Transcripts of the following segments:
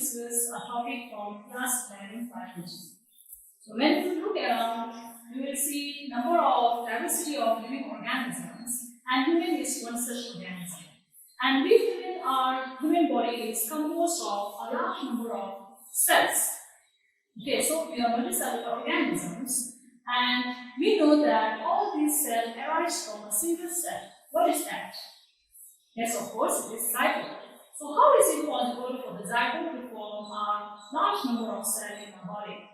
discuss a topic from class 11 biology. So when you look around, you will see number of diversity of living organisms, and human is one such organism. And we feel our human body is composed of a large number of cells. Okay, so we are multicellular organisms, and we know that all these cells arise from a single cell. What is that? Yes, of course, it is zygote. So how is it possible for the zygote to form a large number of cells in our body?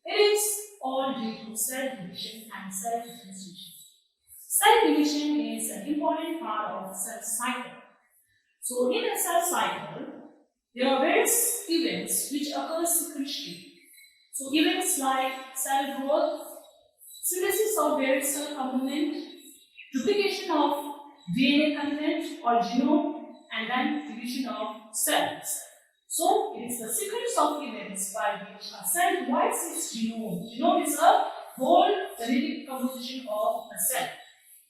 It is all due to cell division and cell differentiation. Cell division is an important part of cell cycle. So in a cell cycle, there are various events which occur sequentially. So events like cell growth, synthesis of various cell components, duplication of DNA content or genome, and then division of cells. So it is the sequence of events by which a cell divides its genome. Genome is a whole genetic composition of a cell.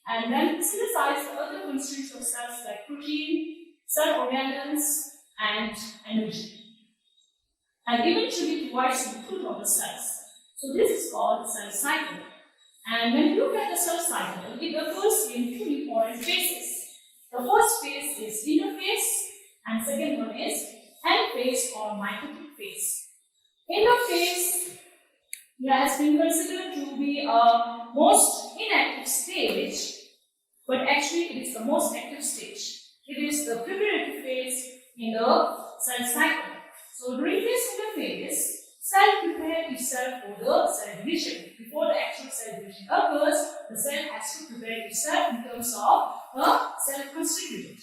And then synthesize the other constituents of cells like protein, cell organelles, and energy. And eventually divides into two total cells. So this is called cell cycle. And when you look at the cell cycle, it occurs in two important phases. The first phase is interphase, and second one is end phase or mitotic phase. Interphase has been considered to be a most inactive stage, but actually it is the most active stage. It is the preparatory phase in the cell cycle. So during this interphase, cell prepares itself for the cell division. Before the actual cell division occurs, the cell has to prepare itself in terms of a cell constituent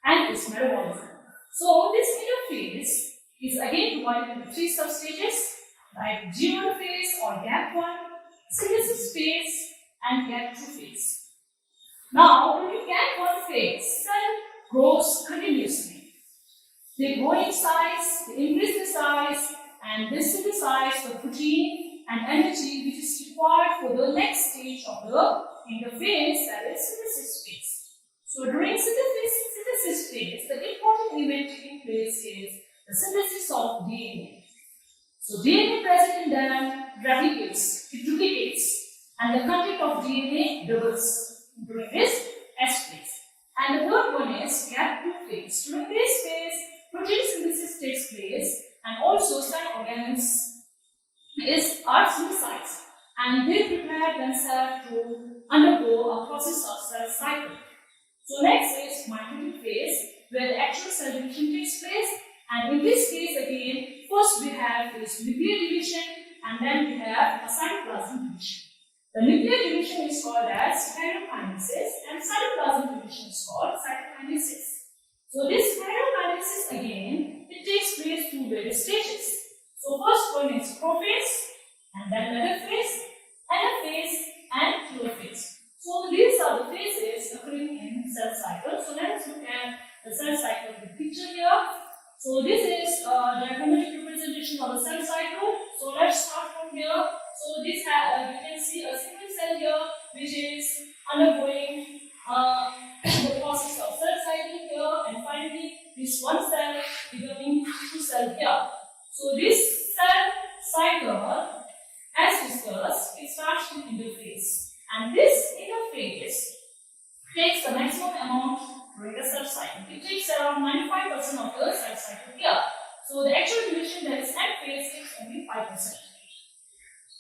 and its metabolism. So this interphase is again divided into three substages like G1 phase or gap 1, synthesis phase, and gap 2 phase. Now, during gap 1 phase, cell grows continuously. They grow in size, they increase the size, and they synthesize the protein and energy which is required for the next stage of the interphase, that is synthesis phase. So during synthesis phase, the important event taking place is the synthesis of DNA. So DNA present in them replicates, it duplicates, and the content of DNA doubles during this S phase. And the third one is gap 2 phase. During this phase, protein synthesis takes place, and also cell organelles are synthesized, and they prepare themselves to undergo a process of cell cycle. So next is mitotic phase, where the actual cell division takes place, and in this case again, first we have is nuclear division, and then we have a cytoplasm division. The nuclear division is called as stereokinesis, and cytoplasm division is called cytokinesis. So this stereokinesis again, it takes place through various stages. So first one is prophase, and then metaphase, anaphase, and telophase. So these are the phases occurring in cell cycle. So let's look at the cell cycle in the picture here. So this is a diagrammatic representation of the cell cycle. So let's start from here. So this you can see a single cell here which is undergoing the process of cell cycle here, and finally this one cell becoming two cell here. So this cell cycle, as discussed, it starts with interphase, and this interphase takes the maximum amount during the cell cycle. It takes around 95% of the cell cycle here. So the actual division, that is end phase, takes only 5%.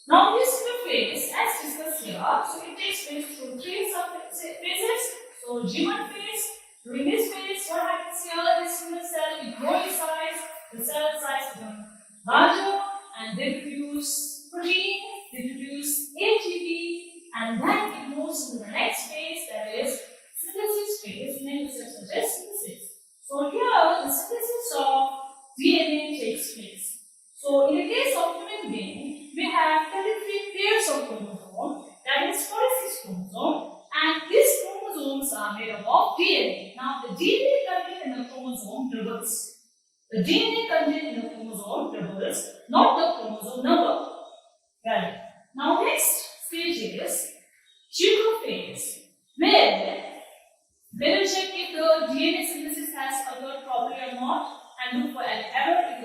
Now this interphase, as discussed here, so it takes place through three phases. So G1 phase, during this phase, what happens here? This single cell, it grows in size, the cell size becomes larger, and they produce protein, they produce ATP, and then it moves into the next phase, that is synthesis phase, named as synthesis. So here, the synthesis of DNA takes place. So in the case of human being, we have 33 pairs of chromosomes, that is 46 chromosomes, and these chromosomes are made up of DNA. Now the DNA content in the chromosome doubles. The DNA content in the chromosome doubles, not the chromosome number. Well, now next stage is G2 phase, where they will check if the DNA synthesis has occurred properly or not, and look for an error if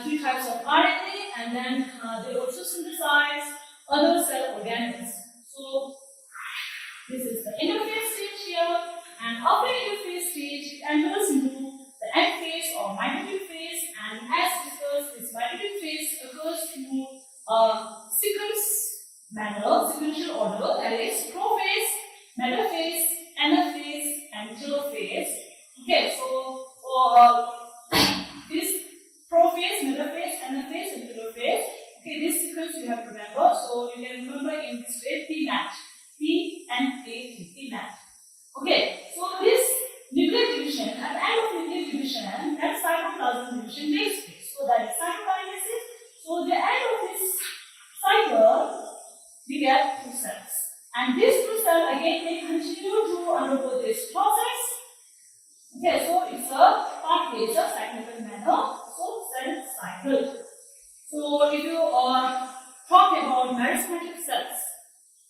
three types of RNA, and then they also synthesize other cell organelles. So this is the interphase stage here, and after interphase stage, it enters into the end phase or mitotic phase, and as discussed, this mitotic phase occurs through sequential order, that is prophase, metaphase, anaphase, and telophase. Okay, so this prophase, metaphase, anaphase, and telophase. Okay, this sequence you have to remember. So you can remember in this way PMAT. P and A, PMAT. Okay, so this nuclear division, at the end of nuclear division, that cytoplasm division takes place. So that is cytokinesis. So the end of this cycle, we get two cells. And these two cells again may continue to undergo this process. Okay, so it's a pathway, it's a cyclical manner. So cell cycle. So if you talk about meristematic cells,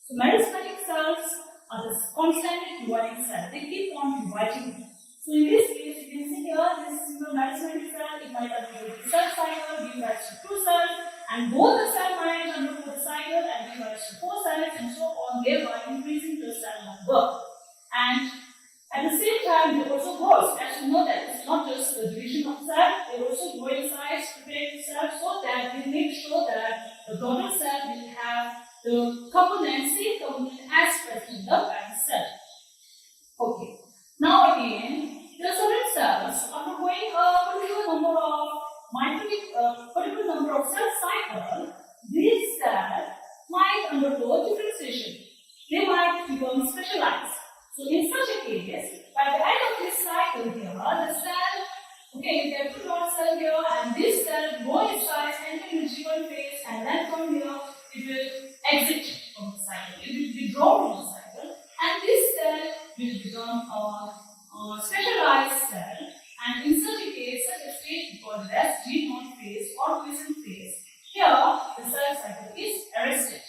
so meristematic cells are the constantly dividing cells. They keep on dividing. So in this case, you can see here, this single meristematic cell, it might undergo the cell cycle, give rise to two cells, and both the cells might undergo the cycle and give rise to four cells, and so on, thereby increasing the cell number. And at the same time, they also grow. As you know that it's not just the division of cells, they also grow in size, prepare cells, so that they make sure that the daughter cell will have the component, same component as present in the parent cell. Okay. Now again, there are certain cells undergoing a particular number of cell cycles. These cells might undergo differentiation. They might become specialized. So in such a case, by the end of this cycle here, the cell, okay, you get two daughter cell here, and this cell grow in size, enter in the G1 phase, and then from here it will exit from the cycle. It will withdraw from the cycle, and this cell will become a specialized cell. And in such a case, such a stage we call it as G0 phase or quiescent phase. Here, the cell cycle is arrested.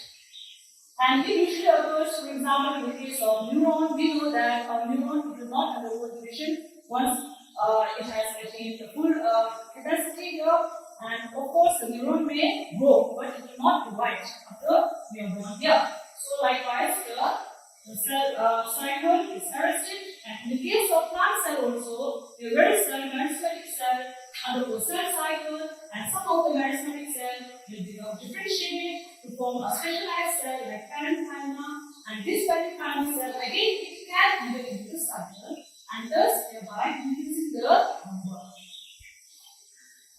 And it usually occurs, for example, in the case of neuron. We know that a neuron will not undergo division once it has attained the full capacity here. And of course, the neuron may grow, but it will not divide after we are born here. So, likewise, the cell cycle is arrested. And in the case of plant cell also, the various meristematic cell undergoes cell cycle, and some of the meristematic cell will become differentiated to form a specialized cell like parenchyma, and this parenchyma cell again it can enter into the cycle, and thus thereby increasing the number.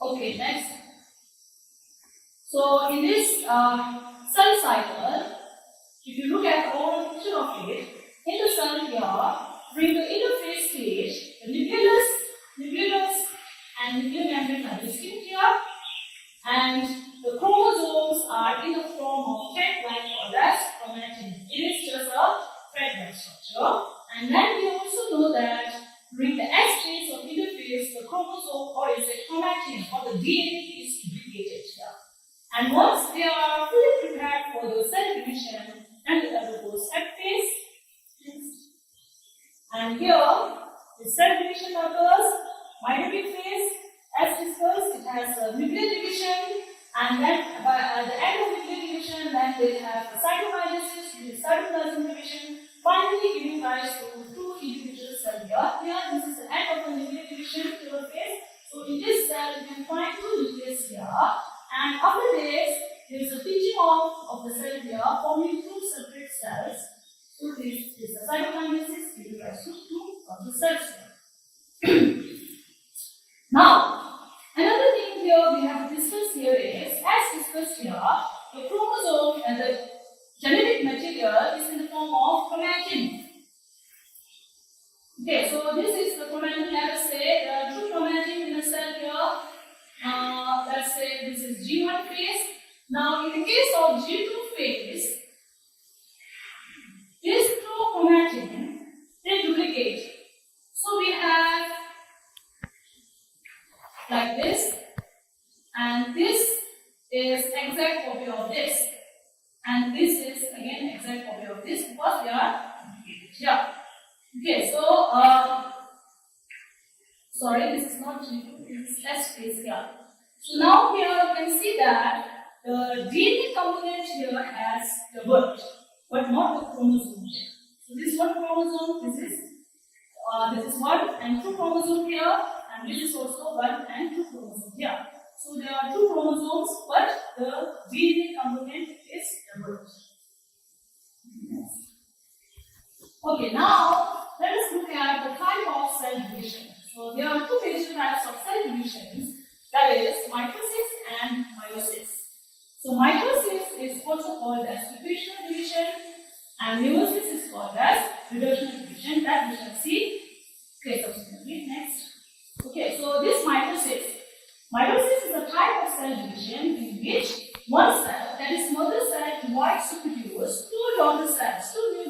Okay, next. So in this cell cycle, if you look at the overall picture of it, in the cell here, during the interphase stage, the nucleus and nuclear membrane are distinct here, and the chromosomes are in the form of thread-like or less chromatin. It is just a thread-like structure. And then we also know that during the S phase of interphase, the chromosome or is a chromatin or the DNA is duplicated here. And once they are fully prepared for the cell division, then it undergoes F phase. And here, the cell division occurs, mitotic phase. As discussed, it has a nuclear division, and then by the end of nuclear division, then they have the cytokinesis, which is cytoplasm division, finally giving rise to two individual cells here. Here, this is the end of the nuclear division phase. So in this cell, you can find two nucleus here, and after this, there is a pinching off of the cell here, forming two separate cells. So this is the cytokinesis, giving rise to two of the cells. Now, another thing here we have to discuss here is, as discussed here, the chromosome and the genetic material is in the form of chromatin. Okay, so this is the chromatin. Let us say there are two chromatin in a cell here. Let's say this is G1 phase. Now, in the case of G2 phase, these two chromatin they duplicate. So we have like this, and this is exact copy of this, and this is again exact copy of this because they are duplicated here. Okay, so sorry, this is not G2, this is S phase here. So now here you can see that the DNA component here has doubled, but not the chromosome. So this is one chromosome, this is 1 and 2 chromosome here, and this is also 1 and 2 chromosome here. So there are 2 chromosomes, but the DNA component is doubled. Okay, now let us look at the type of cell division. So there are 2 major types of cell divisions, that is mitosis and meiosis. So mitosis is also called as divisional division, and meiosis is called as reductional division, that we shall see subsequently. Next. Okay, so this mitosis is a type of cell division in which one cell, that is mother cell, divides to produce 2 new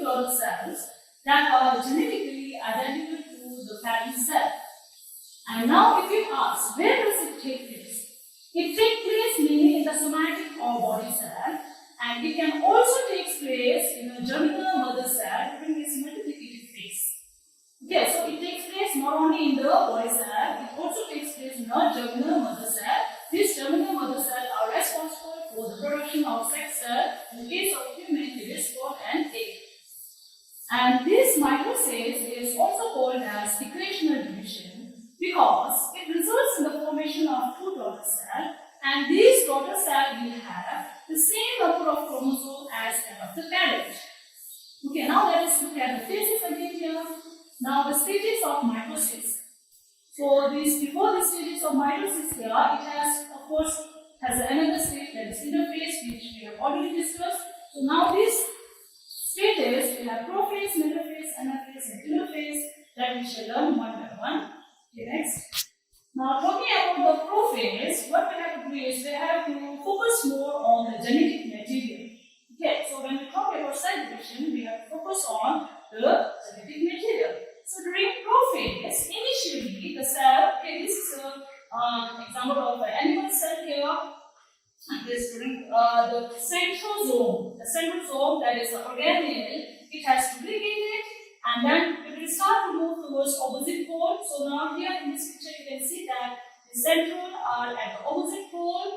daughter cells that are genetically identical to the parent cell. And now if you ask, where does it take place? It takes place mainly in the somatic or body cell, and it can also take place in a germinal mother cell during its multiplicative phase. Okay, so it takes place not only in the body cell, it also takes place in a germinal mother cell. These germinal mother cells are responsible for the production of sex cell. In the case of human, it is sperm and egg. And this mitosis is also called as equational division because it results in the formation of 2 daughter cells, and these daughter cells will have the same number of chromosomes as that of the parent. Okay, now let us look at the phases again here. Now the stages of mitosis. So before the stages of mitosis here, it has of course another stage, that is interphase, which we have already discussed. So now this stages we have prophase, metaphase, anaphase, and telophase that we shall learn one by one. Okay, next. Now talking about the prophase, what we have to do is we have to focus more on the genetic material. Okay, so when we talk about cell division, we have to focus on the genetic material. So during prophase, initially the cell, okay, this is an example of an animal cell here. And this during the centrosome, that is the organelle, it has duplicated, and then it will start to move towards opposite pole. So now here in this picture you can see that the central are at the opposite pole,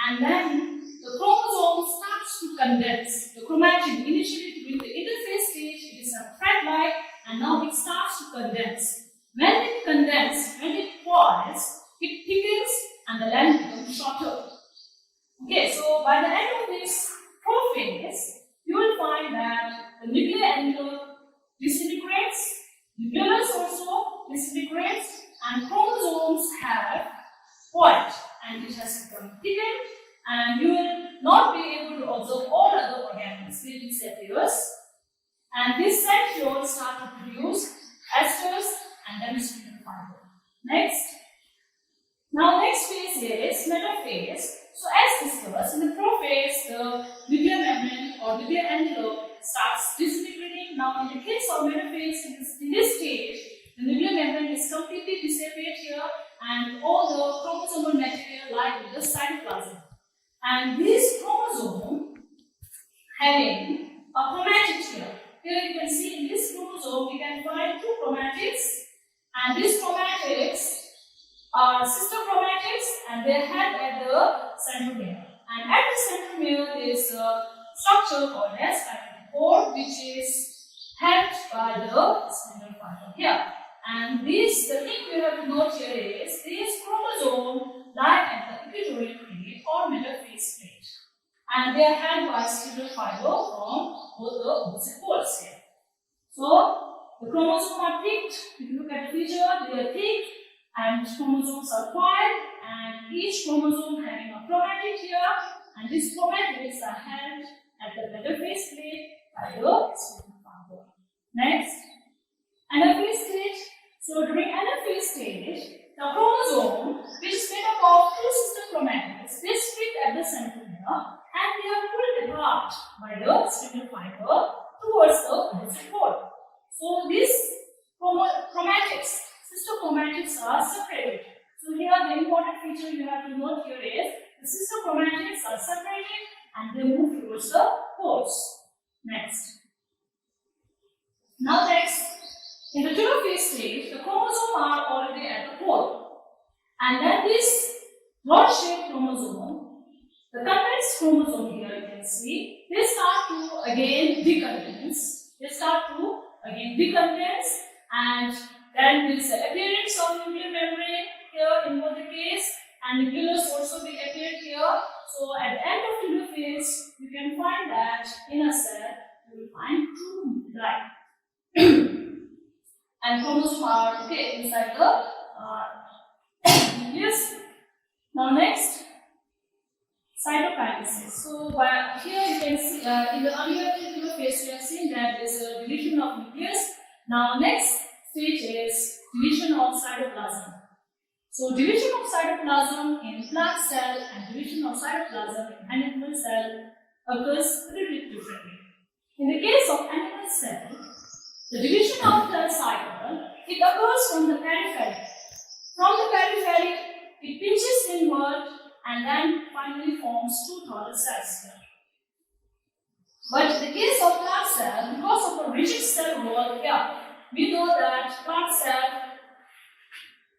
and then the chromosome starts to condense. The chromatin initially during the interphase stage, it is a thread-like, and now it starts to condense. When it coils, it thickens and the length becomes shorter. Okay, so by the end of this prophase, you will find that the nuclear envelope disintegrates, nucleus also disintegrates, and chromosomes have coiled, and it has become thickened, and you will not be able to observe all other organelles. They disappears, and this centriole start to produce esters and then spindle fiber. Next. Now next phase is metaphase. So as discussed, in the prophase, the nuclear membrane or nuclear envelope starts disintegrating. Now in the case of metaphase, in this stage, the nuclear membrane is completely disappeared here, and all the chromosomal material lie in the cytoplasm. And this chromosome having a chromatid here. Here you can see in this chromosome we can find 2 chromatids, and these chromatids are sister chromatids, and they are held at the centromere. And at the centromere there is a structure called as chromatopore, which is held by the spindle fiber here. And this, the thing we have to note here is this chromosome lie at the equatorial plate or metaphase plate, and they are held by spindle fiber from both the opposite poles here. So the chromosomes are thick. If you look at the picture, they are thick, and chromosomes are coiled, and each chromosome having a chromatid here, and these chromatids are held at the metaphase plate by the spindle fiber. Next, anaphase stage. So during anaphase stage, the chromosome, which is made up of 2 sister chromatids, they split at the centromere, and they are pulled apart by the spindle fiber towards the opposite pole. So these chromatids, sister chromatids, are separated. So here the important feature you have to note here is the sister chromatids are separated and they move towards the poles. Next. Now next, in the telophase stage, the chromosomes are already at the pole, and then this rod-shaped this chromosome here, you can see, they start to again decondense. And then there is the appearance of nuclear membrane here in both the case, and nucleus also will appear here. So at the end of telophase, you can find that in a cell you will find two nuclei. And chromosomes are inside the nucleus. Now next, cytokinesis. So here you can see in the earlier telophase we have seen that there is a division of nucleus. Now next stage is division of cytoplasm. So division of cytoplasm in plant cell and division of cytoplasm in animal cell occurs pretty differently. In the case of animal cell, the division of the cycle, it occurs from the periphery. From the periphery, it pinches inward and then finally forms two total cells here. But in the case of plant cell, because of the rigid cell wall here, we know that plant cell,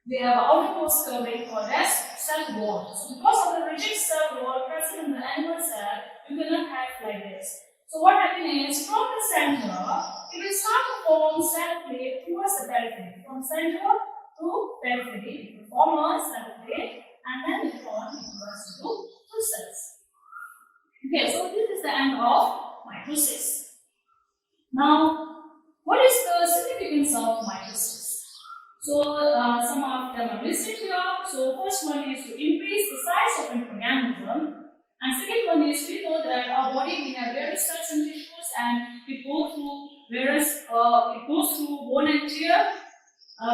they have an outermost covering called as cell wall. So because of the rigid cell wall present in the animal cell, you cannot have like this. So what happens is, from the center, it will start to form cell plate towards the periphery. From center to periphery, it will form a cell plate and then it will convert into two cells. Okay, so this is the end of mitosis. Now, what is the significance of mitosis? So, some of them are listed here. So, first one is to increase the size of an organism. And second one is, we know that our body, we have various cells and tissues, and it goes through bone and tear,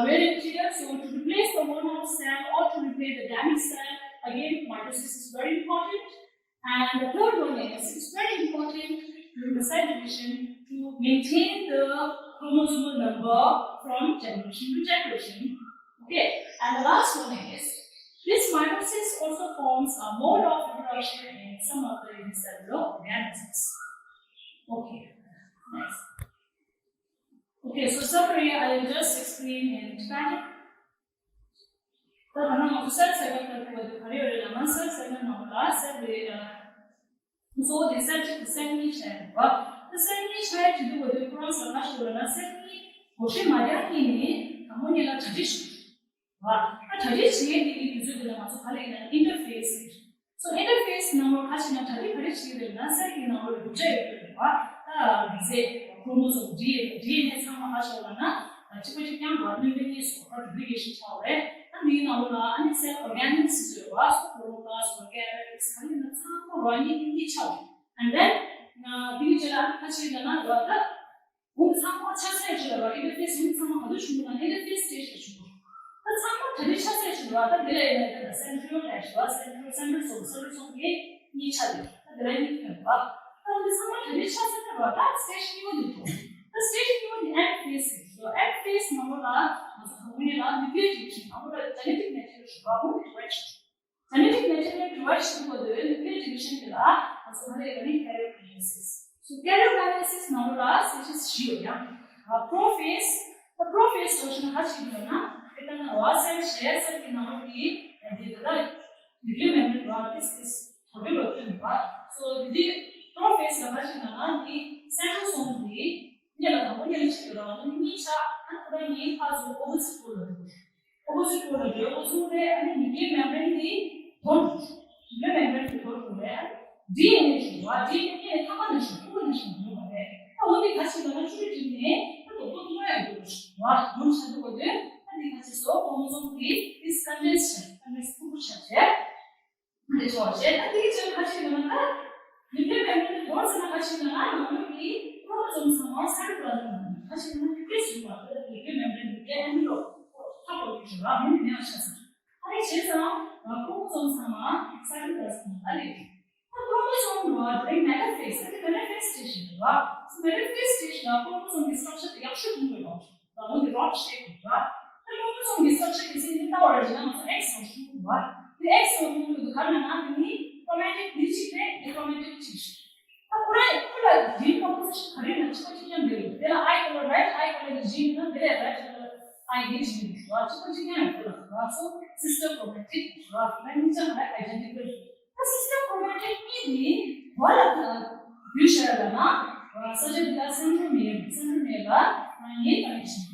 wear and tear. So to replace the worn out cell or to replace the damaged cell, again mitosis is very important. And the third one is, it's very important during the cell division to maintain the chromosomal number from generation to generation. Okay, and the last one is, this mitosis also forms a mode of reproduction in some of the unicellular organisms. Okay, next. Okay, so summary, I will just explain in Tibetan. So the cell segment the sandwich head. The sandwich head to do with the cross of national sandwich, Hoshe Mayaki, Ammonia tradition. A tradition is an interface. So interface number Hashina tradition will not say in our chromosome DNA sama Hashalana, Chipitan government is for obligation tower, and we know and cell organisms was chromosomes, organics, and some running in each other. And then Division Hashilana got some interface in some other interface station. But some traditional station rather than the central source of each other. The station the end phase. So end phase number genetic material direction for the nuclear division so karyokinesis number which is shear. Prophase, the prophase version has was and shares and in our nuclear membrane is so the prophase the centrosome opposite pole and nuclear membrane DNA only chromosome is condensed nuclear membrane chromosomes are cytoplasm. Chromosome metaphase station. So metaphase station chromosome structure the rod shape. The chromosome structure is in the original exon. The exon to the chromatic chromatic tissue. Gene composition there are eye color red, eye color gene, there are eye gene. So system chromatic identical. The system chromatic means the whole of the future such as the centromere connection.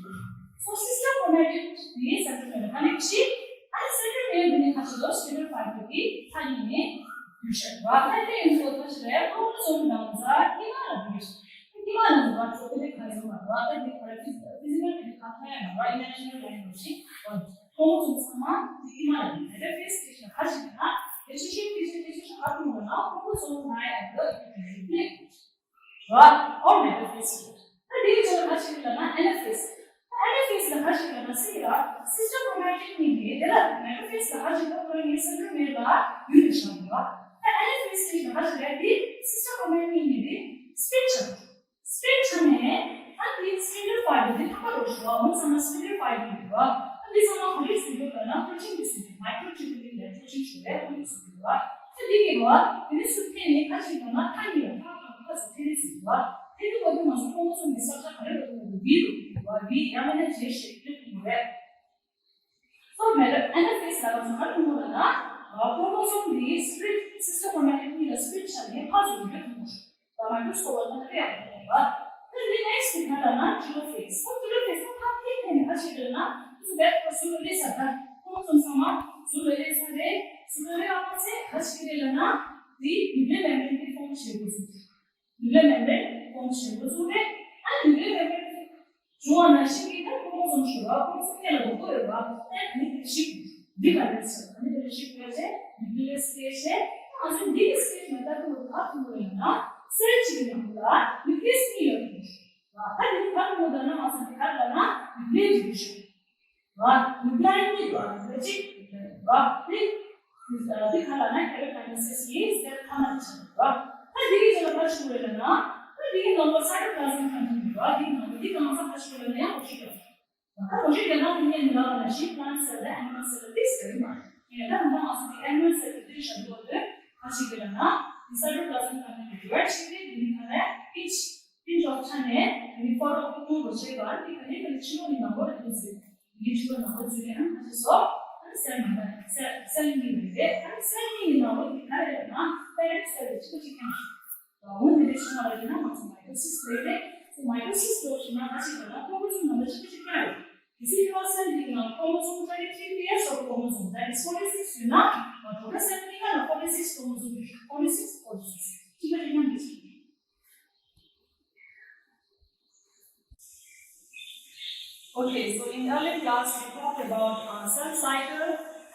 So sister chromatin the centromere connection and centromere being considered spindle fiber की थाली में future. वाकई में इनको कुछ रहे chromosome डाउनसार किमान बात को देखा है वाकई में फिजिकल दिखाता है ना इमेजिनरी लैंग्वेज और chromosome समान किमान है फिर स्टेशन हर जगह relationship आत्मना chromosome है अब or metaphysics. The digital Hashikana anaphase. Anaphase the Hashikana Sira, sister chromatic media, there are metaphase the Hashikana centromere unison. And anaphase the Hashikana, sister chromatic media, spectrum. Spectrum and the spindle fiber, the Karoshwa, some spindle fiber, and this one of the spindle protein distribution, microtubule, protein sugar, so they give up, this is the Hashikana, tiny. Itu bagi masuk chromosome misalnya ada biru, warna yang mana jenis itu mulai. So, anaphase dalam hal umumnya, chromosome di split system chromatic split saja harus dilakukan. Dalam mikroskop ada apa? Then next kita adalah telophase. So, telophase itu apa yang hasilnya? Sudah sudah saja chromosome sama sudah apa sih hasilnya di nuclear membrane form seperti nuclear membrane form seperti and nuclear membrane जो नशे की था chromosome शुरू chromosome क्या लोगों को होगा निकलेशिप difference निकलेशिप वैसे न्यूक्लियस स्टेज है आज डी स्टेज में तक वो बात हुई ना सेल चिकन हुआ न्यूक्लियस नहीं होती वाह ये बात होता ना आज दिखा ना न्यूक्लियर डिवीजन वाह न्यूक्लियर नहीं हुआ लेकिन वाह दिखा ना कैरेक्टरिस्टिक्स ये सेल खाना चाहिए वाह देखिए जब बात शुरू है ना देखिए नंबर साइटोप्लाज्म कंटेंट हुआ देखिए कौन सा फर्स्ट शुरू है मुझे कहना है ना नशी प्लांट सेल है animal cell this very much ये ना हम असली एनिमल सेल के शब्द होते हैं अच्छी कहना साइटोप्लाज्म कंटेंट हुआ चीजें दिखा रहा है पिंच ऑप्शन है रिफर को बचेगा कि कहीं कलेक्शन में नंबर है ये जो नंबर जो है ना सो सेल नंबर सेल नहीं है सेल नहीं नंबर दिखा रहा है ना पेरेंट सेल कुछ क्या वो रिलेशन वाला है ना माइटोसिस लेते तो माइटोसिस तो ना ऐसे करना क्रोमोसोम नंबर कुछ क्या है इसी तरह से लिखना क्रोमोसोम का एक pair of chromosome that is 46 ना और थोड़ा सा लिखना 46 क्रोमोसोम 46 ठीक है ना Okay, so in earlier class we talked about cell cycle,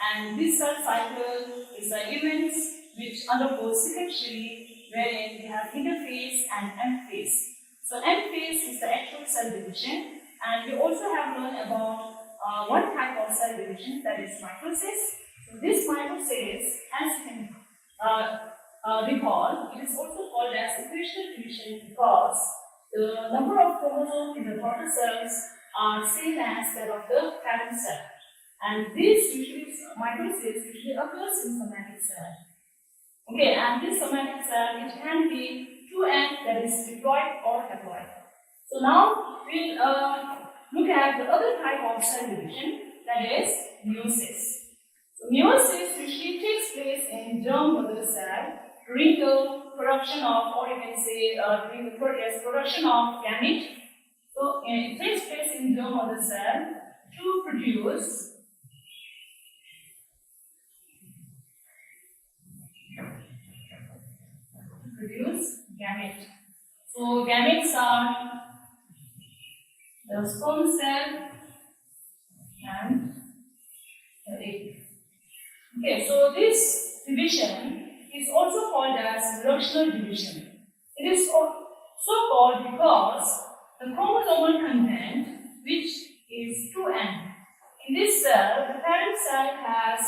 and this cell cycle is the events which undergo sequentially, wherein we have interphase and M phase. So M phase is the actual cell division, and we also have learned about one type of cell division, that is mitosis. So this mitosis, as you can recall, it is also called as equational division because the number of chromosomes in the daughter cells are same as that of the parent cell, and this mitosis usually occurs in somatic cell. Okay, and this somatic cell, it can be 2N, that is diploid or haploid. So now we'll look at the other type of cell division, that is meiosis. So meiosis usually takes place in germ mother cell during the production of, or you can say during the production of gamete. So it takes place in germ mother cell to produce gamete. So gametes are the sperm cell and the egg. Okay, so this division is also called as reductional division. It is so called because the chromosomal content, which is 2N. In this cell, the parent cell has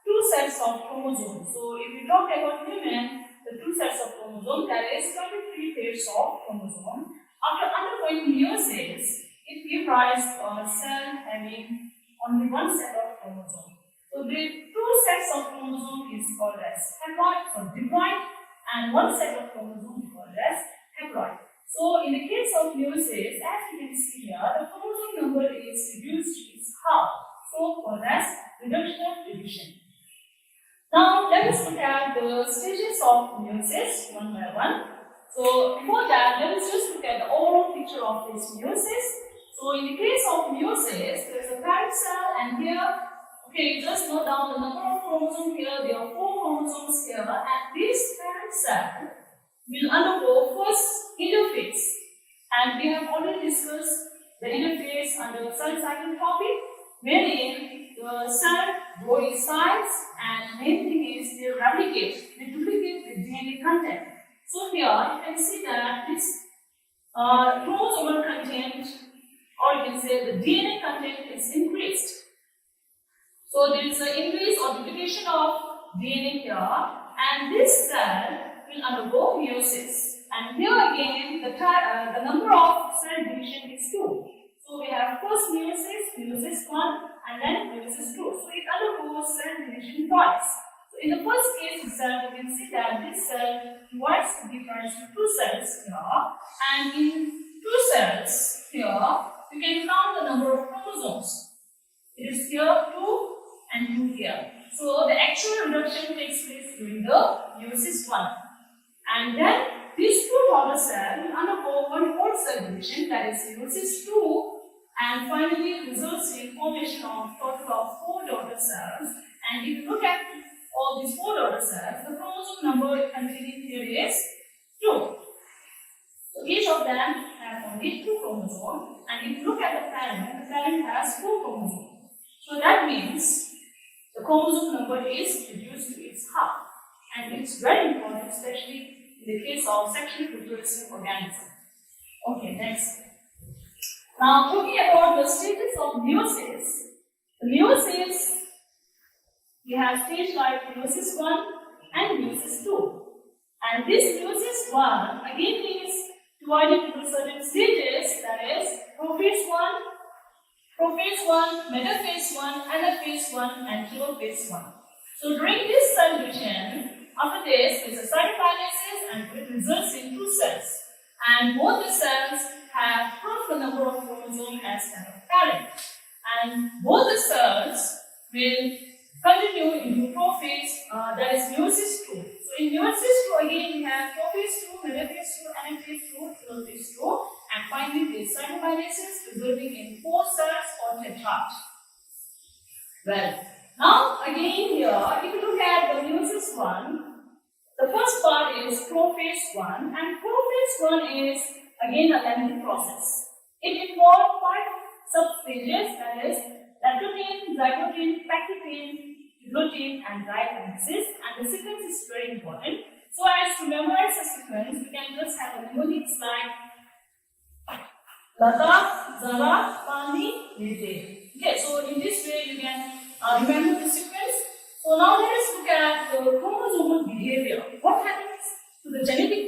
two sets of chromosomes. So if we talk about human, the two sets of chromosomes, that is 23 pairs of chromosome. After undergoing meiosis, it gives rise to a cell having only one set of chromosome. So the two sets of chromosome is called as haploid or diploid, and one set of chromosome is called as haploid. So in the case of meiosis, as you can see here, the chromosome number is reduced to its half, so called as reductional division. Now let us look at the stages phases of meiosis one by one. So before that, let us just look at the overall picture of this meiosis. So in the case of meiosis, there is a parent cell, and here, okay, just note down the number of chromosomes here. There are 4 chromosomes here, and this parent cell will undergo first interphase. And we have already discussed the interphase under the cell cycle topic, wherein the cell grow in size, and main thing is they duplicate the DNA content. So here you can see that this chromosomal content, or you can say the DNA content, is increased. So there is an increase or duplication of DNA here, and this cell will undergo meiosis. And here again, the number of cell division is 2. So we have first meiosis 1, and then meiosis 2. So it undergoes cell division twice. So in the first case itself, you can see that this cell divides to difference to 2 cells here, and in 2 cells here, you can count the number of chromosomes. It is here 2 and 2 here. So the actual reduction takes place during the meiosis 1. And then these 2 daughter cells will undergo 1/4 cell division, that is meiosis 2, and finally results in formation of total of 4 daughter cells. And if you look at all these 4 daughter cells, the chromosome number containing here is 2. So each of them have only 2 chromosomes, and if you look at the parent has 4 chromosomes. So that means the chromosome number is reduced to its half, and it's very important, especially in the case of sexually reproducing organisms. Okay, next. Now, talking about the stages of meiosis. The meiosis, we have stage like meiosis 1 and meiosis 2. And this meiosis 1 again is divided into certain stages, that is prophase 1, metaphase 1, anaphase 1, and telophase 1. So during this cell division, after this is a cytokinesis, and it results in 2 cells. And both the cells have half the number of chromosomes as that of parent. And both the cells will continue into prophase, that is meiosis 2. So in meiosis 2 again we have prophase 2, metaphase 2, anaphase 2, telophase 2, and finally there is cytokinesis resulting in 4 cells or tetrad. Well, now again here, if you look at the meiosis 1, the first part is prophase 1, and prophase 1 is again a lengthy process. It involves 5 substages, that is lactogen, zygogen, pectine, lutein, and diakinesis, and the sequence is very important. So as to memorize the sequence, we can just have a mnemonics like Lata, Zara, Pani, Nete. Okay, so in this way you can remember the sequence. So now let us look at the chromosomal behavior. What happens to the genetic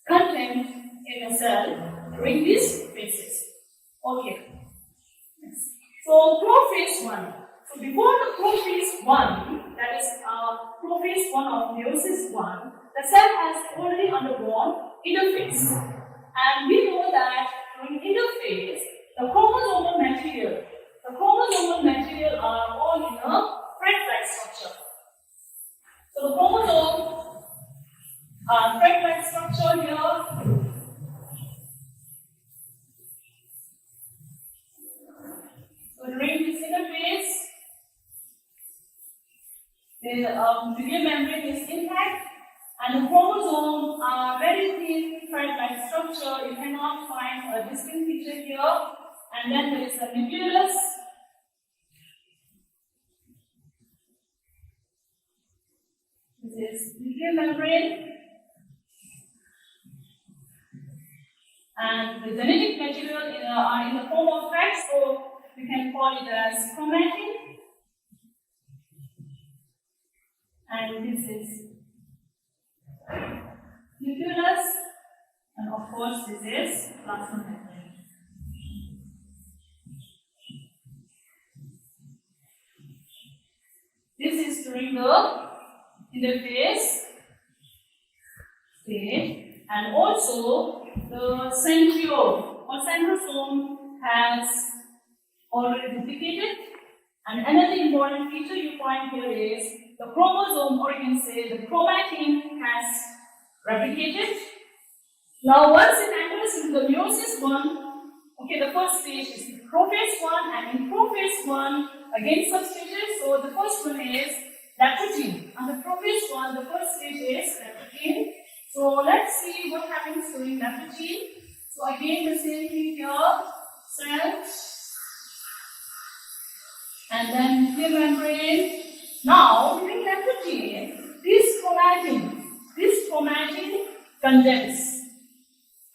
content in a cell during these phases? Okay. So prophase 1. So before the prophase 1, that is prophase 1 of meiosis 1, the cell has already undergone interphase. And we know that during interphase, the chromosomal material are all in a thread-like structure. So the chromosome thread-like structure here. So during this interphase, the nuclear membrane is intact, and the chromosomes are very thin thread-like structure. You cannot find a distinct feature here. And then there is a nucleolus. This is nuclear membrane, and the genetic material are in the form of threads, so we can call it as chromatin. And this is nucleolus, and of course this is plasma membrane. This is during the interphase stage, and also the centriole or centrosome has already duplicated. And another important feature you find here is the chromosome, or you can say the chromatin, has replicated. Now once it enters into the meiosis 1, okay, the first stage is the prophase 1, and in prophase 1, again substages. So the first one is lactogen. And the prophase 1, the first stage is lactogen. So let's see what happens during lactogen. So again the same thing here, cell, and then nuclear membrane. Now during lactogen, this chromatin condense,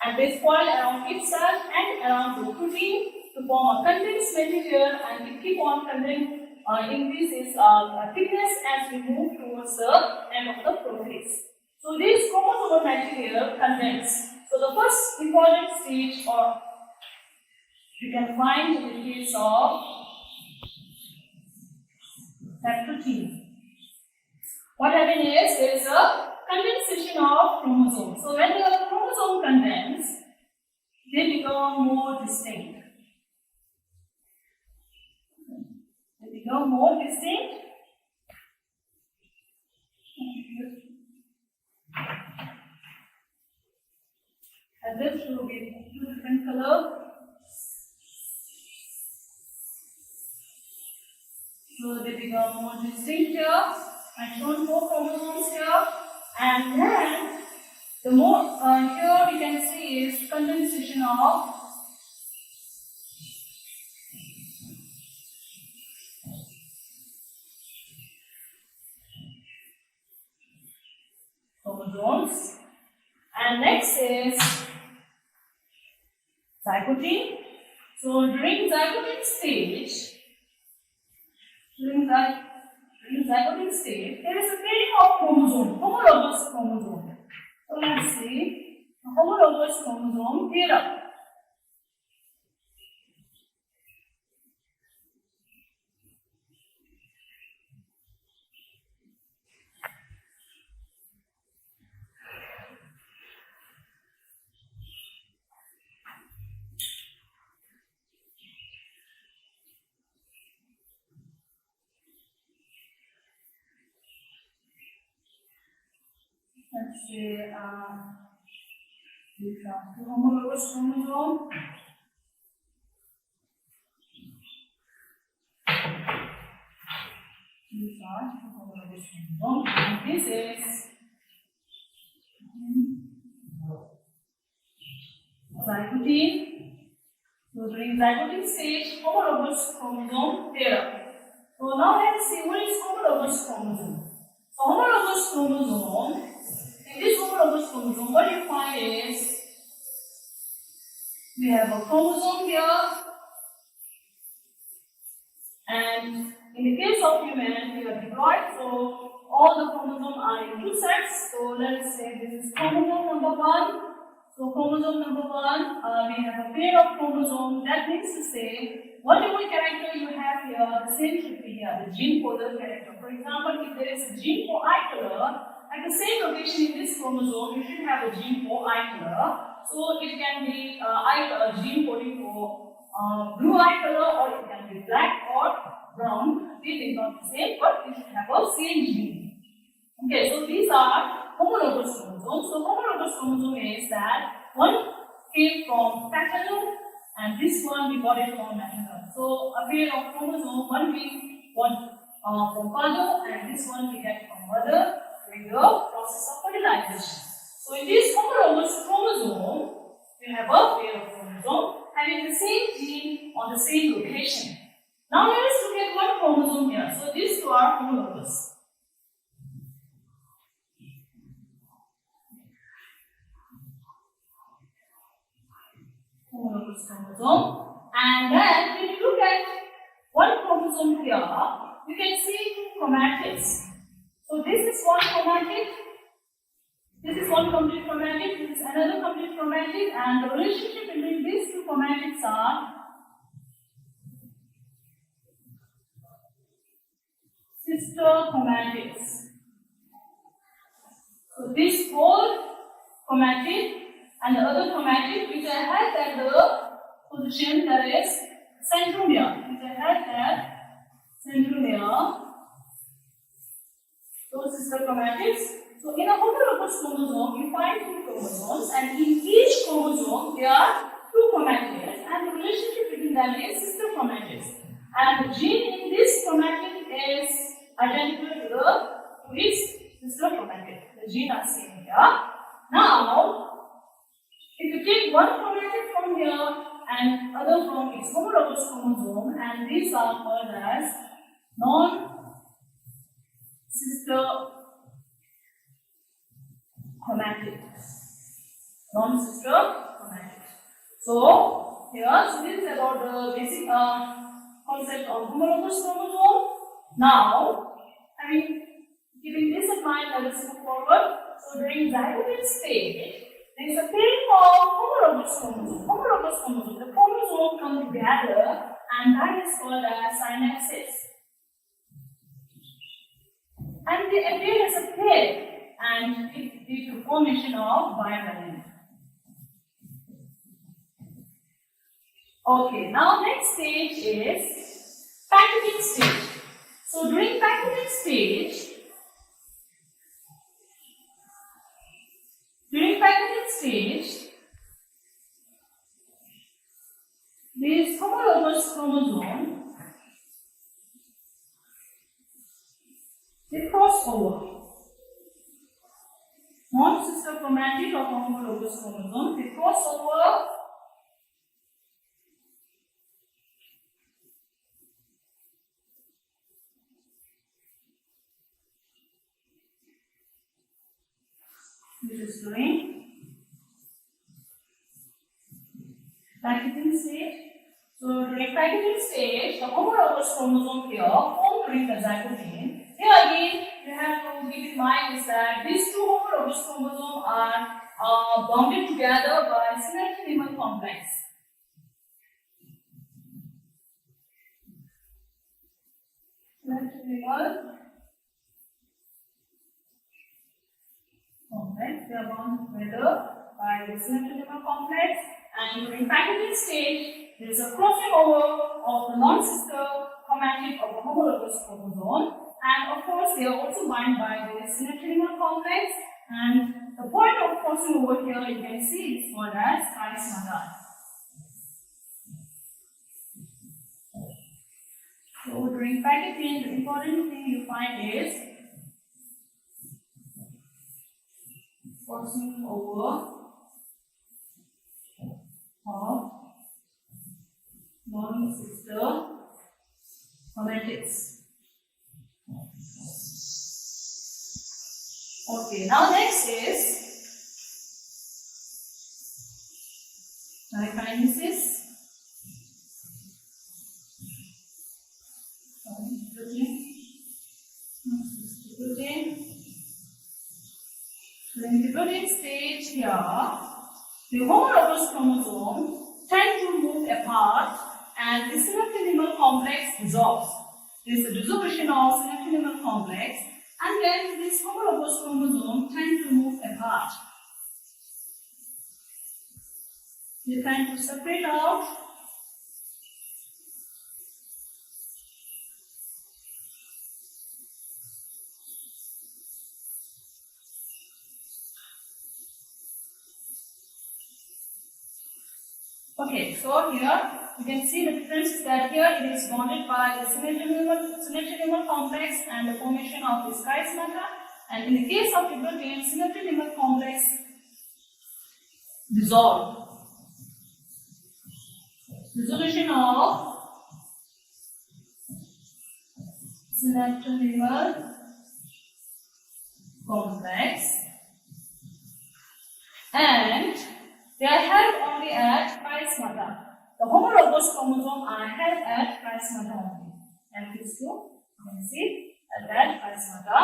and they spoil around itself and around the protein to form a condensed material, and it keep on increases thickness as we move towards the end of the prophase. So this chromosomal material condense. So the first important stage, or you can find in the case of lactogen. What happens is there is a condensation of chromosomes. So when the chromosome condense, they become more distinct. And this will be two different colors. So they become more distinct here. I shown 4 chromosomes here, and then the more here we can see is condensation of chromosomes, and next is zygote. So during zygotic stage, there is a pairing of chromosome, homologous chromosome. So let's see, the homologous chromosome pair up. Let's say these are two homologous chromosomes. These are two homologous chromosomes, and this is zygote. So during zygotic stage, homologous chromosome pair up. So now let's see what is homologous chromosome. So homologous chromosome. In this homologous chromosome, what you find is we have a chromosome here, and in the case of human, we are diploid, so all the chromosomes are in 2 sets. So let's say this is chromosome number 1. So chromosome number 1, we have a pair of chromosomes. That means to say, whatever character you have here, the same should be here, the gene for the character. For example, if there is a gene for eye color, at the same location in this chromosome, you should have a gene for eye color. So it can be gene coding for blue eye color, or it can be black or brown. It is not the same, but it should have a same gene. Okay, so these are homologous chromosomes. So homologous chromosome is that one came from paternal and this one we got it from maternal. So a pair of chromosomes, one we got from father and this one we get from mother during the process of fertilization. So in this homologous chromosome, we have a pair of chromosomes having the same gene on the same location. Now let us look at one chromosome here. So these two are homologous. Homologous chromosome, and then when you look at one chromosome here, you can see 2 chromatids. So this is one chromatid, this is one complete chromatid, this is another complete chromatid, and the relationship between these 2 chromatids are sister chromatids. So this whole chromatid and the other chromatid which I had at the position, that is centromere, which I had at centromere, those sister chromatids. So in a homologous chromosome, you find two chromosomes, and in each chromosome there are two chromatids, and the relationship between them is sister chromatids. And the gene in this chromatid is identical to its sister chromatid. The gene are same here. Now, if you take one chromatid from here and other from its homologous chromosome, and these are called as non-sister chromatid. Non-sister chromatid. So, here, this is about the basic concept of homologous chromosome. Now, keeping this in mind, let us move forward. So, during zygotic stage, there is a pairing of homologous chromosome. Homologous chromosome. The chromosome come together, and that is called as synapsis. And they appear as a pair, and it leads to formation of bivalent. Okay, now next stage is packaging stage. So during packaging stage, this homologous chromosome, they cross over. Non-sister chromatid of homologous chromosome, they cross over which is during packaging stage. So during packaging stage, the homologous chromosome here formed during the zygote. Here again, you have to keep in mind is that these two homologous chromosomes are bounded together by synageneimal complex. Synageneimal complex. They are bound together by the synageneimal complex, and during packaging stage, there is a crossing over of the non-sister chromatid of the homologous chromosome, and of course they are also bound by the synageneimal complex, and the point of crossing over here you can see is called as chiasmata. So during packaging, the important thing you find is crossing over of non-sister chromatids. Okay, now next is glycolysis. In the protein stage here, the homologous chromosome tend to move apart and the synageneimal complex dissolves. There is a dissolution of synageneimal complex, and then this homologous chromosome tend to move apart. They tend to separate out. Okay, so here you can see the difference is that here it is bonded by the synageneimal complex and the formation of this chiasmata, and in the case of the protein, synageneimal complex dissolved. Dissolution of synageneimal complex, and they are held only at chiasmata. The homologous chromosome are held at chiasmata only. And these two, you can see at that chiasmata.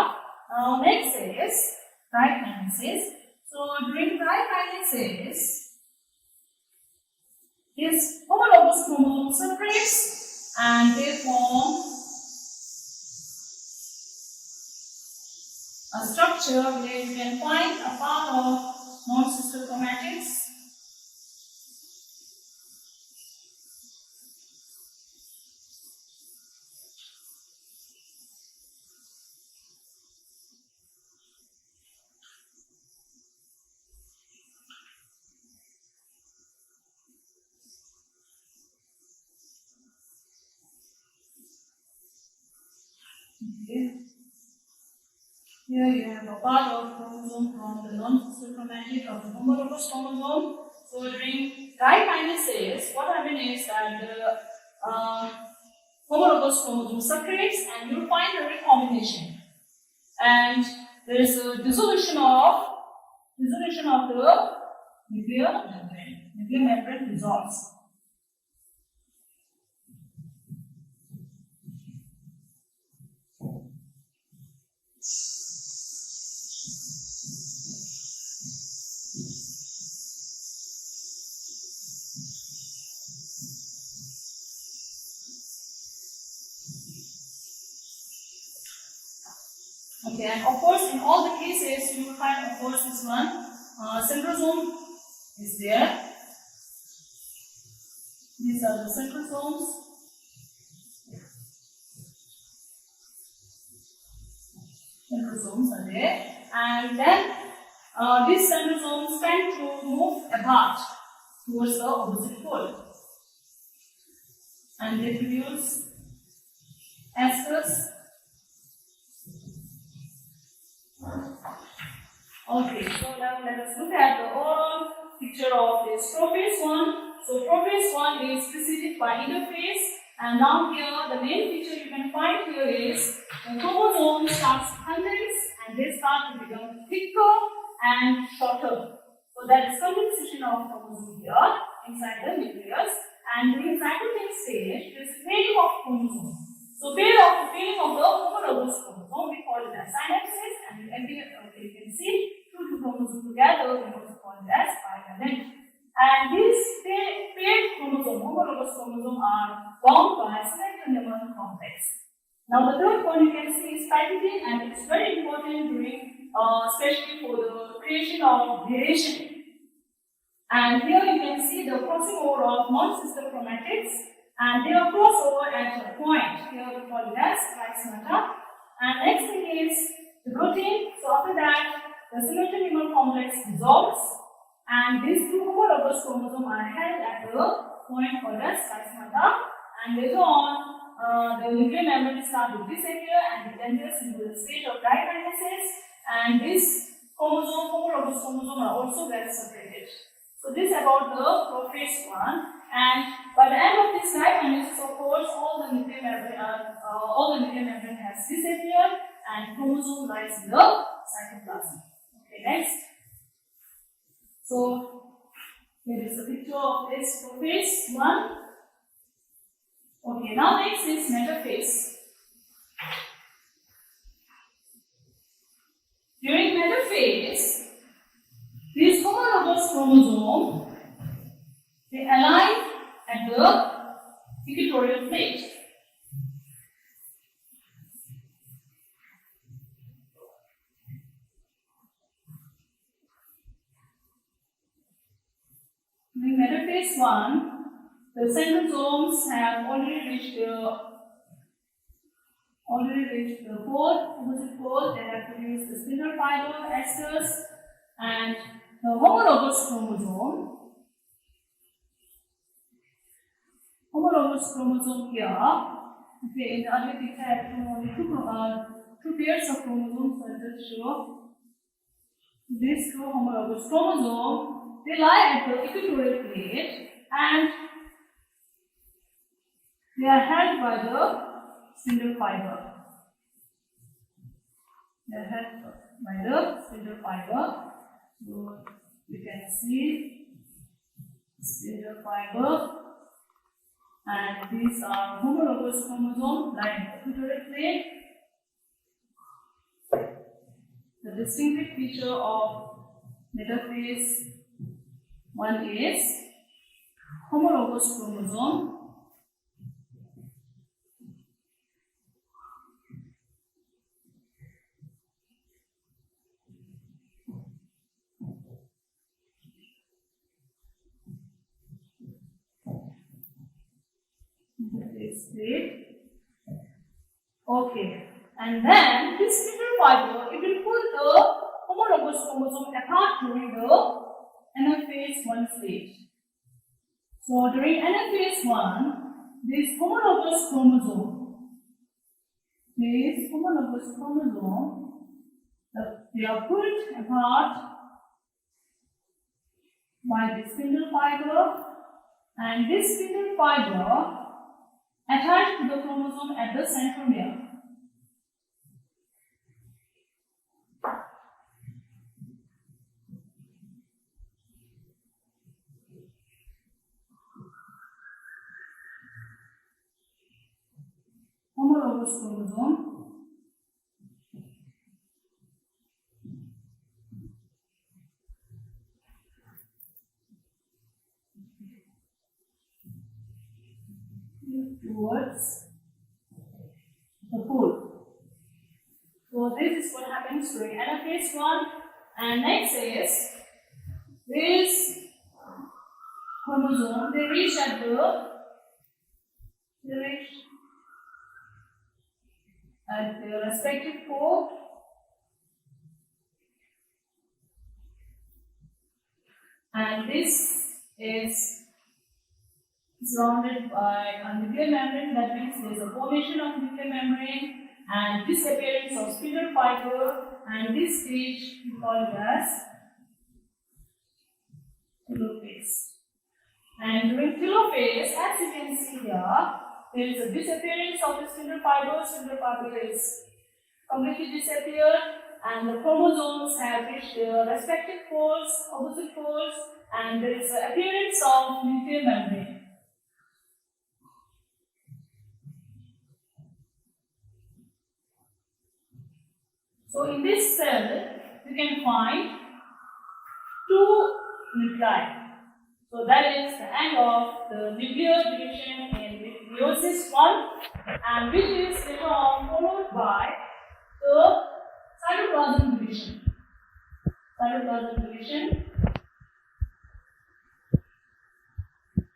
Now next is trikinesis. So during trikinesis, this homologous chromosome separates and they form a structure where you can find a part of non-sister chromatids. Okay. Here you have a part of chromosome from the non-sister chromatid of the homologous chromosome. So during dikinesis, what happens is that the homologous chromosome separates and you will find a recombination. And there is a dissolution of the nuclear membrane. Nuclear membrane dissolves. Okay, and of course, in all the cases, you will find, of course, this one centrosome is there. These are the centrosomes. Centrosomes are there, and then these centrosomes tend to move apart towards the opposite pole, and they produce esters. Okay, so now let us look at the overall picture of this prophase 1. So prophase 1 is preceded by interphase, and now here the main feature you can find here is the chromosome starts to condense and they start to become thicker and shorter. So that is condensation of chromosome here inside the nucleus, and during cytopenic stage there is fading of chromosome. So fading of the homologous chromosome we call it as synapsis, and you can see two chromosomes together we also call it as bivalent. And these paired chromosome, homologous chromosome, are bound by centromere complex. Now the third point you can see is tryptophan, and it's very important during, especially for the creation of duration. And here you can see the crossing over of non-sister chromatids, and they are crossover at a point. Here we call it as trisomata. And next thing is the protein. So after that, the centromere complex dissolves, and these two homologous chromosomes are held at the point called as trisomata. And later on, the nuclear membrane starts to disappear and it enters into the state of dikinesis. And this homologous chromosome are also well separated. So this is about the prophase 1. And by the end of this dikinesis, of course, all the nuclear membrane has disappeared and chromosome lies in the cytoplasm. Okay, next. So here is a picture of this prophase 1. Okay, now next is metaphase. During metaphase, these homologous chromosomes they align at the equatorial plate. During metaphase 1, the centrosomes have already reached the pole, opposite pole. They have produced the spindle fiber, esters, and the homologous chromosome here. Okay, in the other picture I have only two pairs of chromosomes. So I just show these two homologous chromosomes. They lie at the equatorial plate and they are held by the spindle fiber. They are held by the spindle fiber. So you can see spindle fiber, and these are homologous chromosomes lying at the equatorial plate. The distinctive feature of metaphase 1 is homologous chromosome. Okay, and then this spindle fiber, it will pull the homologous chromosome apart during the anaphase 1 stage. So during anaphase 1, this homologous chromosome this homologous chromosome, they are pulled apart by the spindle fiber, and this spindle fiber attached to the chromosome at the centromere. Homologous chromosome. Towards the pole. So this is what happens during anaphase 1. And next is this chromosome, they reach at the respective pole, and this is surrounded by a nuclear membrane. That means there is a formation of nuclear membrane and disappearance of spindle fiber, and this stage we call it as telophase. And during telophase, as you can see here, there is a disappearance of the spindle fiber. Spindle fiber is completely disappeared, and the chromosomes have reached their respective poles, opposite poles, and there is an appearance of nuclear membrane. So in this cell, you can find two nuclei. So that is the end of the nuclear division in meiosis 1, and which is later on followed by the cytoplasm division. Cytoplasm division.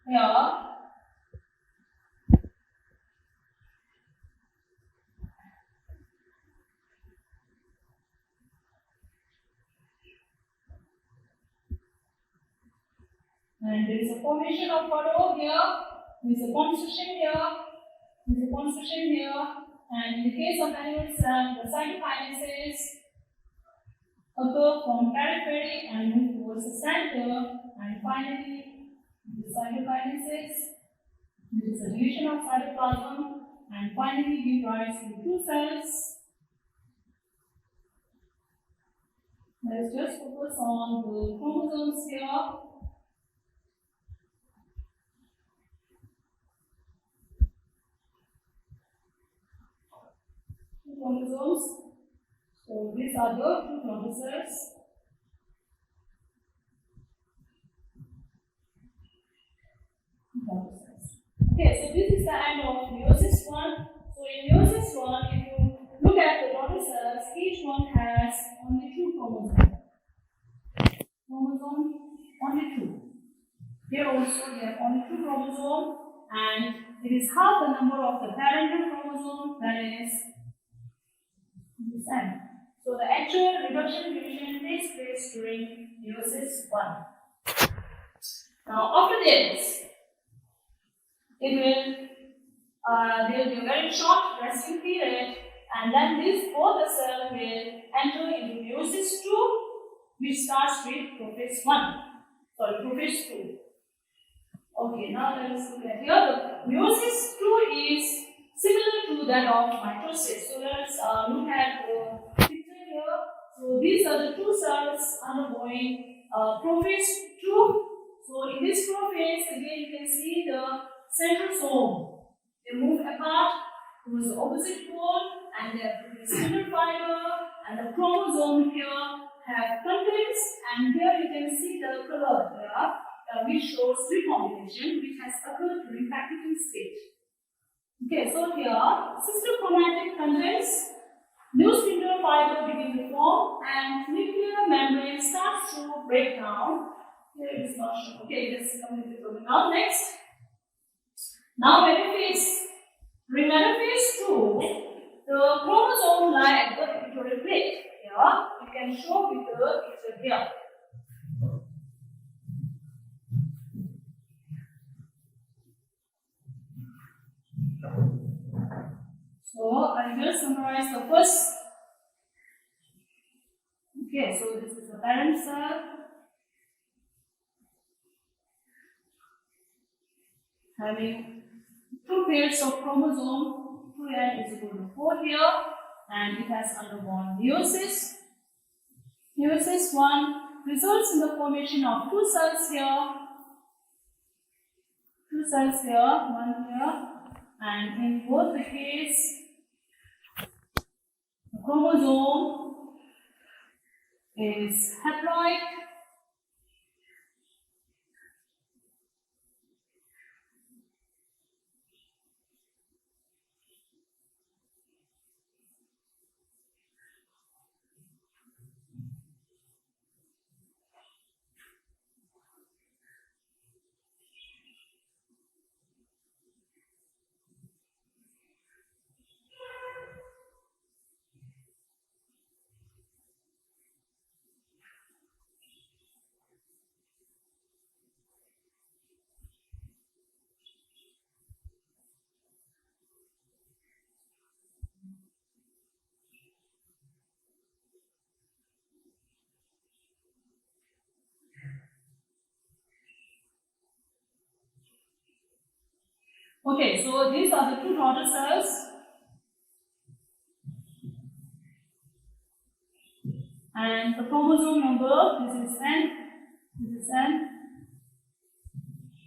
Here, and there is a formation of photo here, there is a constriction here, there is a constriction here, and in the case of animal cell, the cytokinases occur from periphery and move towards the center, and finally the cytokinases, there is a division of cytoplasm, and finally give rise to two cells. Let's just focus on the chromosomes here. Chromosomes. So these are the two chromosomes. Okay, so this is the end of meiosis 1. So in meiosis 1, if you look at the daughter cells, each one has only two chromosomes. Chromosome only two. Here also they have only two chromosomes, and it is half the number of the parental chromosome, that is this end. So the actual reduction division takes place during meiosis 1. Now after this, there will be a very short resting period, and then both the cell will enter into meiosis 2, which starts with prophase 1. Sorry, prophase 2. Okay, now let us look at here. The meiosis 2 is similar to that of mitosis. So let's look at the picture here. So these are the two cells undergoing prophase 2. So in this prophase, again you can see the centrosome. They move apart towards the opposite pole, and they produce spindle fiber, and the chromosome here have contents, and here you can see the color here, which shows recombination, which has occurred during Pachytene stage. Okay, so here cystochromatic contents, new spindle fiber begin to form, and nuclear membrane starts to break down. Here it is not shown. Okay, it is completely broken down. Next. Now during metaphase 2, the chromosome lie at the pituitary plate. Here, you can show with the picture here. So I have just summarized the first. Okay, so this is the parent cell having two pairs of chromosome. 2n is equal to 4 here, and it has undergone meiosis. Meiosis 1 results in the formation of two cells here, one here, and in both the case, the chromosome is haploid. Okay, so these are the two daughter cells, and the chromosome number, this is N,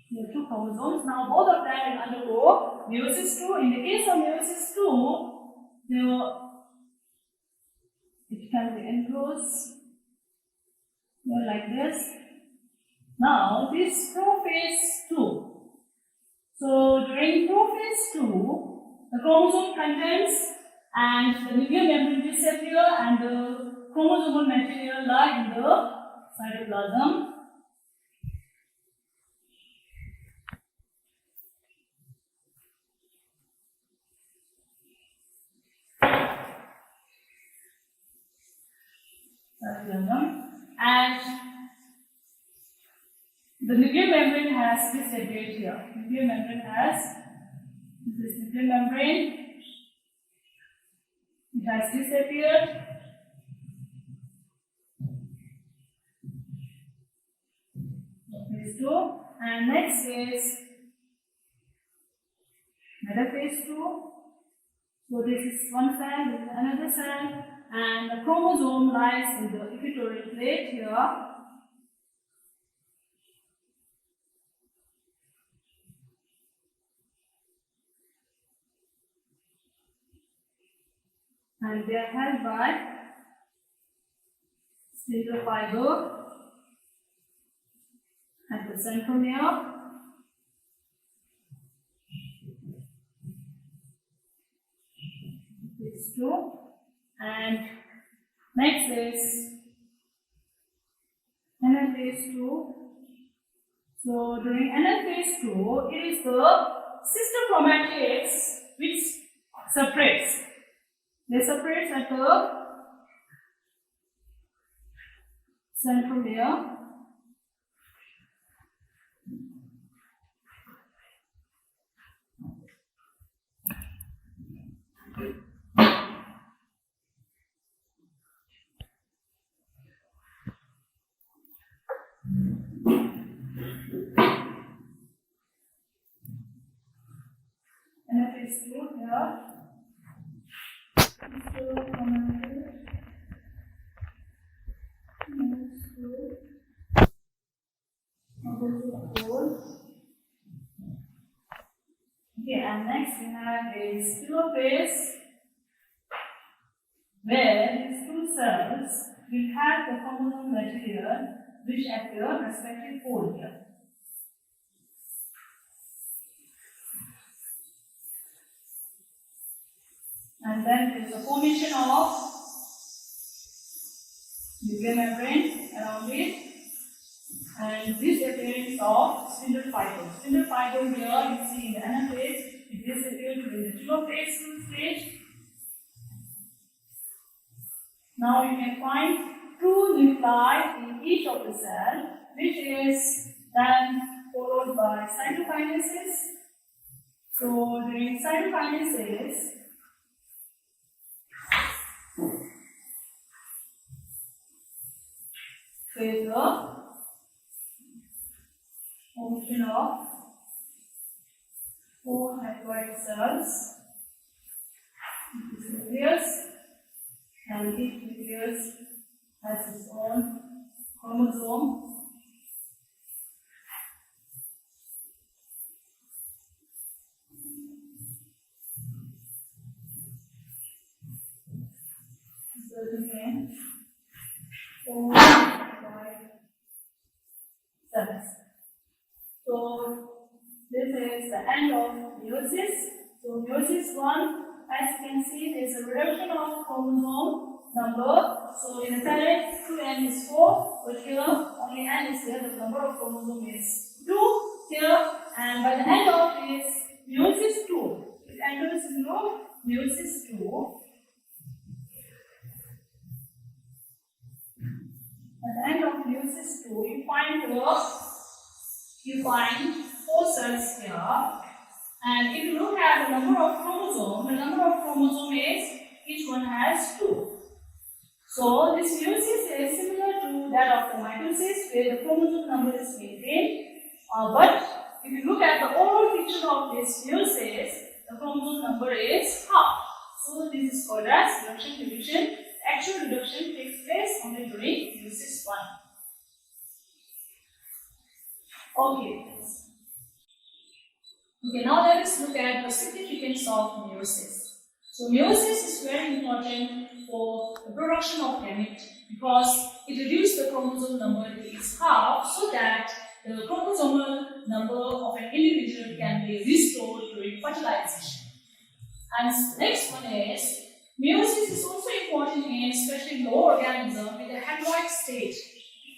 there are two chromosomes. Now both of them will undergo meiosis 2. In the case of meiosis 2, it can be enclosed here like this. Now this prophase 2. So during prophase 2, the chromosome contents and the nuclear membrane disappear and the chromosomal material lie in the cytoplasm. And the nuclear membrane has disappeared here. Nuclear membrane has, this is nuclear membrane, it has disappeared. Phase 2, and next is metaphase 2. So this is one cell, this is another cell, and the chromosome lies in the equatorial plate here. And they are held by spindle fiber at the centromere. Phase 2, and next is anaphase 2. So during anaphase 2, it is the sister chromatids which separates. They separate at the centromere. Anaphase 2 here. Okay, and next we have is telophase, where these two cells will have the chromosome material which appear respective fold here. And then there is the formation of nuclear membrane around it, and this appearance of spindle fiber. Spindle fiber here you see in the anaphase, it disappears during the telophase stage. Now you can find two nuclei in each of the cell, which is then followed by cytokinesis. So during cytokinesis, with the formation of 4 haploid cells. Nucleus, and each nucleus has its own chromosome. Again, 4 haploid cells. So this is the end of meiosis. So meiosis 1, as you can see, there is a reduction of chromosome number. So in the parent, 2n is 4, but here only n is there. The number of chromosome is 2 here, and by the end of this meiosis 2, it enters into meiosis 2. At the end of meiosis 2, you find 4 cells here, and if you look at the number of chromosome is, each one has 2. So this meiosis is similar to that of the mitosis, where the chromosome number is maintained. But if you look at the overall picture of this meiosis, the chromosome number is half. So this is called as reduction division. Actual reduction takes place only during meiosis 1. Okay, now let us look at the significance of meiosis. So meiosis is very important for the production of gamete because it reduces the chromosome number to its half so that the chromosomal number of an individual can be restored during fertilization. And next one is, meiosis is also important in especially low organisms with a haploid state.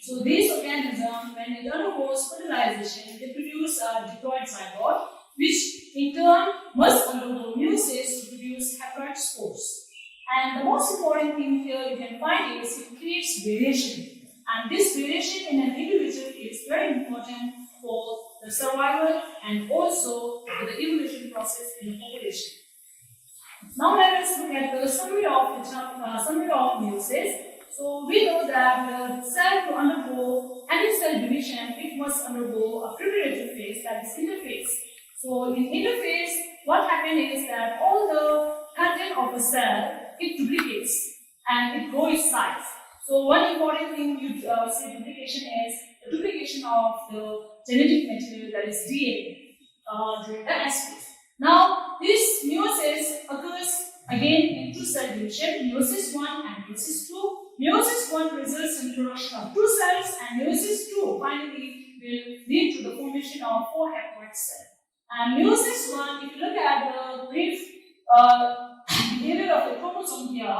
So these organisms, when it undergoes fertilization, they produce a diploid zygote, which in turn must undergo meiosis to produce haploid spores. And the most important thing here you can find is it creates variation. And this variation in an individual is very important for the survival and also for the evolution process in the population. Now let us look at the summary of meiosis. So we know that the cell to undergo any cell division, it must undergo a preparatory phase, that is interphase. So in interphase, what happens is that all the content of a cell, it duplicates and it grows its size. So one important thing you say duplication is the duplication of the genetic material, that is DNA, during the S phase. Now this meiosis occurs again in 2 cell division, meiosis 1 and meiosis 2. Meiosis 1 results in production of 2 cells, and meiosis 2 finally will lead to the formation of 4 haploid cells. And meiosis 1, if you look at the brief behavior of the chromosome here,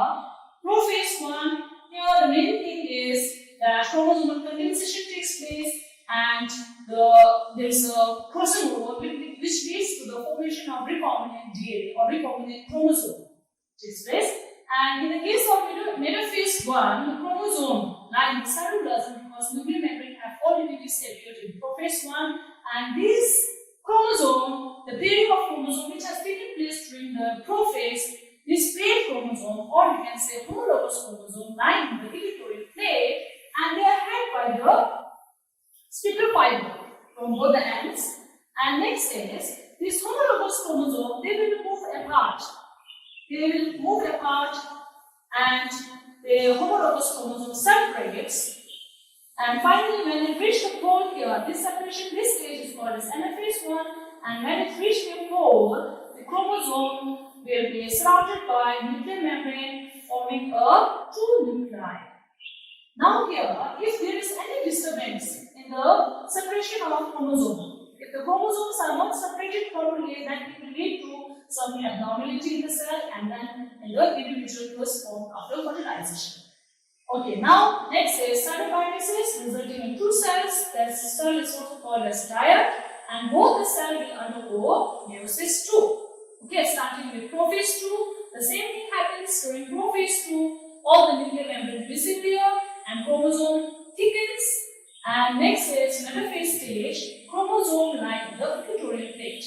prophase 1, here the main thing is that chromosomal condensation takes place and there is a crossover which leads to the formation of recombinant DNA or recombinant chromosome takes place. And in the case of metaphase 1, the chromosome lies in the cytoplasm because nuclear membrane have already disappeared in prophase 1, and this chromosome, the pairing of chromosome which has taken place during the prophase, this paired chromosome, or you can say homologous chromosome, lying in the equatorial plate, and they are held by the spindle fiber from both the ends. And next is this homologous chromosome, they will move apart. And the homologous chromosome separates. And finally, when it reaches the pole here, this separation, this stage is called as anaphase 1. And when it reaches the pole, the chromosome will be surrounded by nuclear membrane, forming a true nuclei. Now here, if there is any disturbance in the separation of chromosome, if the chromosomes are not separated properly, then it will lead to some abnormality in the cell, and then in the individual was formed after fertilization. Okay, now next is cytokinesis, resulting in 2 cells. That cell is also called as dyad, and both the cell will undergo meiosis 2. Okay, starting with prophase 2, the same thing happens during prophase 2. All the nuclear membrane disappear and chromosome thickens. And next is metaphase stage. Chromosome lie in the equatorial plate.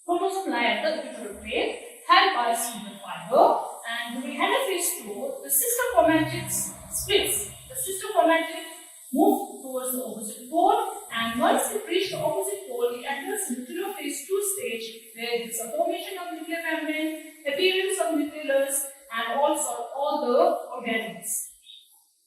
Chromosome lie at the equatorial plate, held by spindle fiber. And during anaphase 2, the sister chromatids splits. The sister chromatid move towards the opposite pole, and once it reaches the opposite pole, it enters the telophase 2 stage, where there is a formation of nuclear membrane, appearance of nucleolus, and also all the organelles.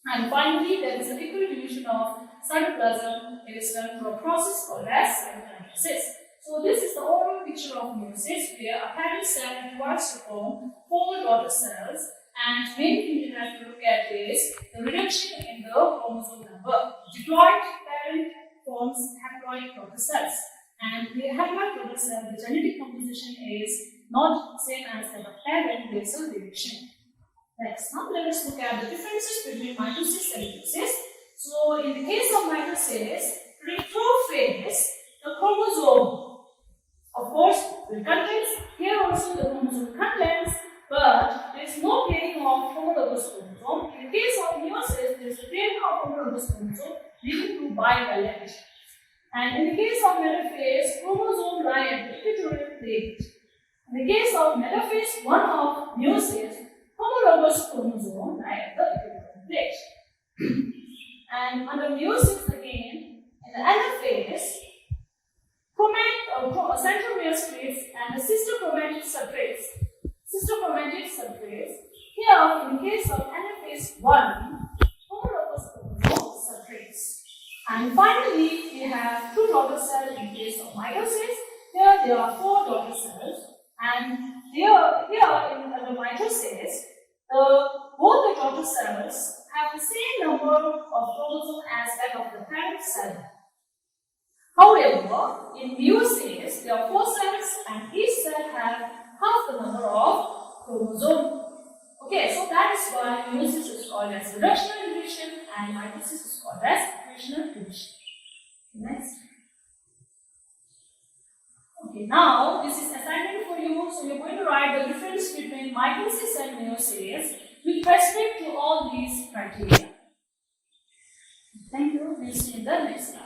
And finally, there is a equal division of cytoplasm. It is done through a process called as cytokinesis. So this is the overall picture of meiosis, where a parent cell requires to form 4 daughter cells, and main thing you have to look at is the reduction in the chromosome number. Diploid parent forms haploid daughter cells, and the haploid daughter cell, the genetic composition is not same as that of parent. There is a reduction. Next, now let us look at the differences between mitosis and meiosis. So in the case of mitosis, during prophase, the chromosome, of course, will contains, here also the chromosome contains, but there is no pairing of homologous chromosome. In the case of meiosis, there is a pairing of homologous chromosome leading to bivalent. And in the case of metaphase, chromosome lie at the equatorial plate. In the case of metaphase 1 of meiosis, homologous chromosome lie at the equatorial plate. And under meiosis again, in the anaphase, centromere splits and the sister chromatid separates. Here, in the case of anaphase 1, homologous chromosome separates. And finally, we have 2 daughter cells in case of mitosis. Here, there are 4 daughter cells, and here in the mitosis, both the daughter cells have the same number of chromosomes as that of the parent cell. However, in meiosis, there are 4 cells, and each cell has half the number of chromosomes. Okay, so that is why meiosis is called as reductional division and mitosis is called as fusional division. Next. Okay, now this is assignment for you. So you're going to write the difference between mitosis and meiosis with respect to all these criteria. Thank you. We'll see you in the next class.